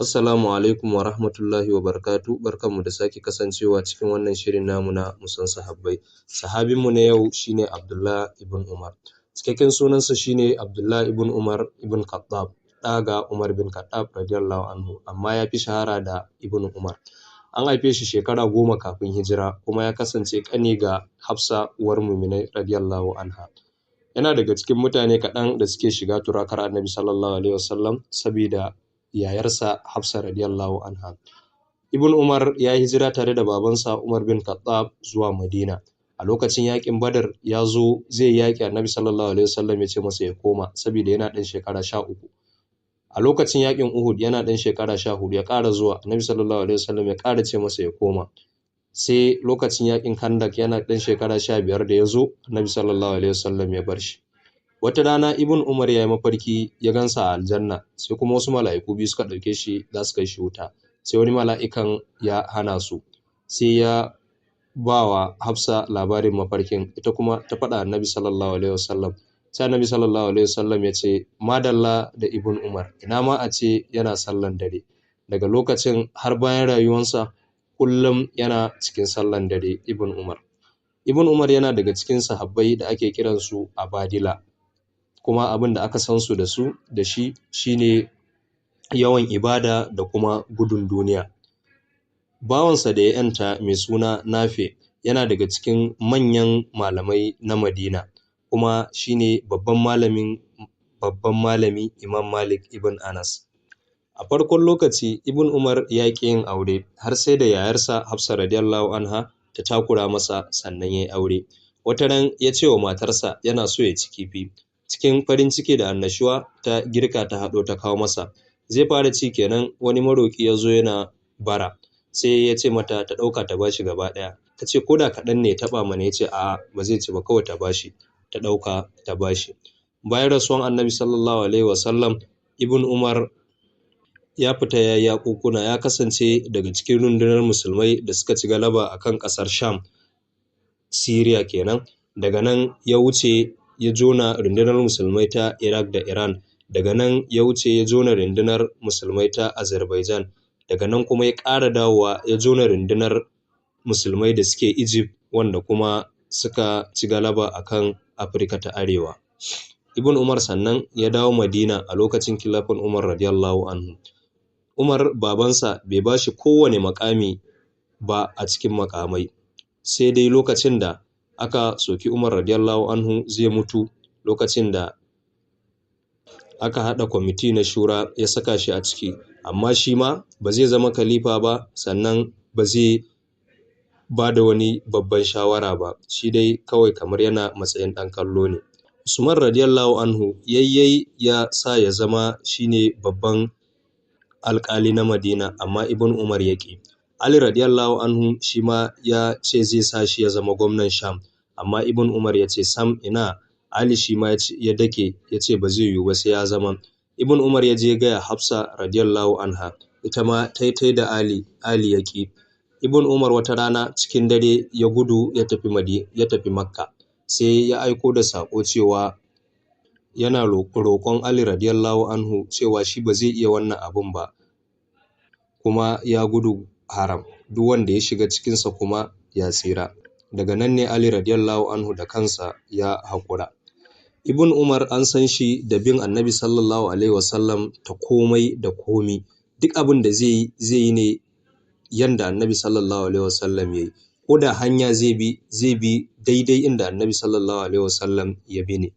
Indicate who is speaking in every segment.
Speaker 1: Assalamu alaikum wa rahmatullahi wa barakatuh. Barkanmu da sake kasancewa cikin wannan shirin namu na musan sahabbai. Sahabinmu na yau shine Abdullah ibn Umar. Cikakken sunansa shine Abdullah ibn Umar ibn Khattab, ɗa ga Umar bin Khattab radiyallahu anhu, amma ya fi shahara da Ibn Umar. An haife shi shekara 10 kafin hijira, kuma ya kasance ƙani ga Hafsa uwar muminai radiyallahu anha. Yana daga cikin mutane kaɗan da suke shiga turakar Annabi sallallahu alaihi wasallam sabida yayarsa Hafsa radiyallahu anha. Ibn Umar ya yi hijira tare da babansa Umar bin Khattab zuwa Madina. A lokacin yaƙin Badar ya zo zai yaƙi, Annabi sallallahu alaihi wasallam ya ce masa ya koma saboda yana ɗan shekara 13. A lokacin yaƙin Uhud yana ɗan shekara 14 ya ƙara zuwa, Annabi sallallahu alaihi wasallam ya ƙara ce masa ya koma. Sai lokacin yaƙin Khandak yana ɗan shekara 15 da ya zo, Annabi sallallahu alaihi wasallam ya bar shi. Wata rana Ibn Umar ya yi mafarki ya gansa a aljanna, sai kuma wasu mala'iku biyu suka ɗauke shi za su kai shi wuta. Sai wani mala'ikan ya hana su, sai ya ba wa Hafsa labarin mafarkin, ita kuma ta faɗa Annabi sallallahu alaihi wasallam. Sai Annabi sallallahu alaihi wasallam ya ce madalla da Ibn Umar, ina ma a ce yana sallan dare. Daga lokacin har bayan rayuwarsa kullum yana cikin sallan dare Ibn Umar. Ibn Umar yana daga cikin sahabbai da ake kiransu abadila, kuma abin da aka san su da shi shine yawan ibada da kuma gudun duniya. Bawansa da ya yanta mai suna Nafi yana daga cikin manyan malamai na Madina, kuma shine babban malami Imam Malik ibn Anas. A farkon lokaci Ibn Umar ya ƙi yin aure har sai da yayarsa Hafsa radiyallahu anha ta takura masa sannan ya yi aure. Wata ran ya ce wa matarsa yana so ya ci kifi. Cikin farin ciki da annashuwa ta girka ta haɗo ta kawo masa. Zai fara ci kenan wani maroƙi ya zo yana bara, sai ya ce mata ta ɗauka ta bashi gaba ɗaya. Ta ce ko da kaɗan ne ya taɓa mana, ya ce a'a ba zai ci ba, kawai ta bashi. Ta ɗauka ta bashi. Bayan rasuwan Annabi sallallahu alaihi wasallam, Ibn Umar ya fita ya yi yaƙuƙuna, ya kasance daga cikin rundunar musulmai da suka ci galaba a kan ƙasar Sham, Siriya kenan. Daga nan ya wuce ya jona rundunar musulmai ta Iraq da Iran. Daga nan ya wuce ya jona rundunar musulmai ta Azerbaijan. Daga nan kuma ya ƙara dawowa ya jona rundunar musulmai da suke Egypt, wanda kuma suka ci galaba a kan Afirka ta Arewa. Ibn Umar sannan ya dawo Madina a lokacin khilafan Umar radiyallahu anhu. Umar babansa bai ba shi kowane makami ba a cikin makamai, sai dai lokacin da aka soki Umar radiyallahu anhu zai mutu, lokacin da aka haɗa kwamiti na shura ya saka shi a ciki, amma shi ma ba zai zama khalifa ba, sannan ba zai ba da wani babban shawara ba, shi dai kawai kamar yana matsayin ɗan kallo ne. Usman radiyallahu anhu yayyai ya sa ya zama shine babban alƙali na Madina, amma Ibn Umar ya ƙi. Ali radiyallahu anhu shi ma ya ce zai sa shi ya zama gwamnan Sham, amma Ibn Umar ya ce sam ina. Ali shi ma ya dake, ya ce ba zai yiwu ba sai ya zama. Ibn Umar ya je gaya Hafsa radiyallahu anha, ita ma taitai da Ali ya ƙi. Ibn Umar wata rana cikin dare ya gudu ya tafi Makka, sai ya aiko da saƙo cewa yana roƙon Ali radiyallahu anhu cewa shi ba zai iya wannan abun ba, kuma ya gudu haram, duk wanda ya shiga cikinsa kuma ya tsira. Daga nan ne Ali radiyallahu anhu da kansa ya haƙura. Ibn Umar an san shi da bin Annabi sallallahu alaihi wasallam ta komai da komi. Duk abin da zai yi ne yanda Annabi sallallahu alaihi wasallam ya yi. Ko da hanya zai bi daidai inda Annabi sallallahu alaihi wasallam ya bi ne.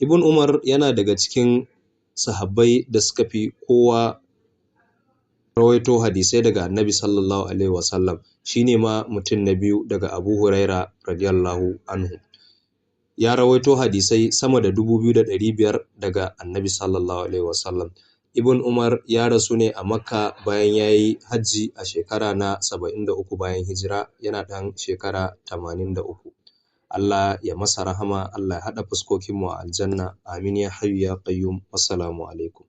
Speaker 1: Ibn Umar yana daga cikin sahabbai da suka fi kowa rawaito hadisai daga Annabi sallallahu alaihi wasallam. Shine ma mutum na biyu daga Abu Huraira radiyallahu anhu. Ya rawaito hadisai sama da 2,500 daga Annabi sallallahu alaihi wasallam. Ibn Umar ya rasu ne a Makka bayan ya yi hajji a shekara na 73 bayan hijira, yana ɗan shekara 83. Allah ya masa rahama, Allah ya haɗa fuskokinmu a aljanna. Amin ya hayyu ya qayyum. Wassalamu alaikum.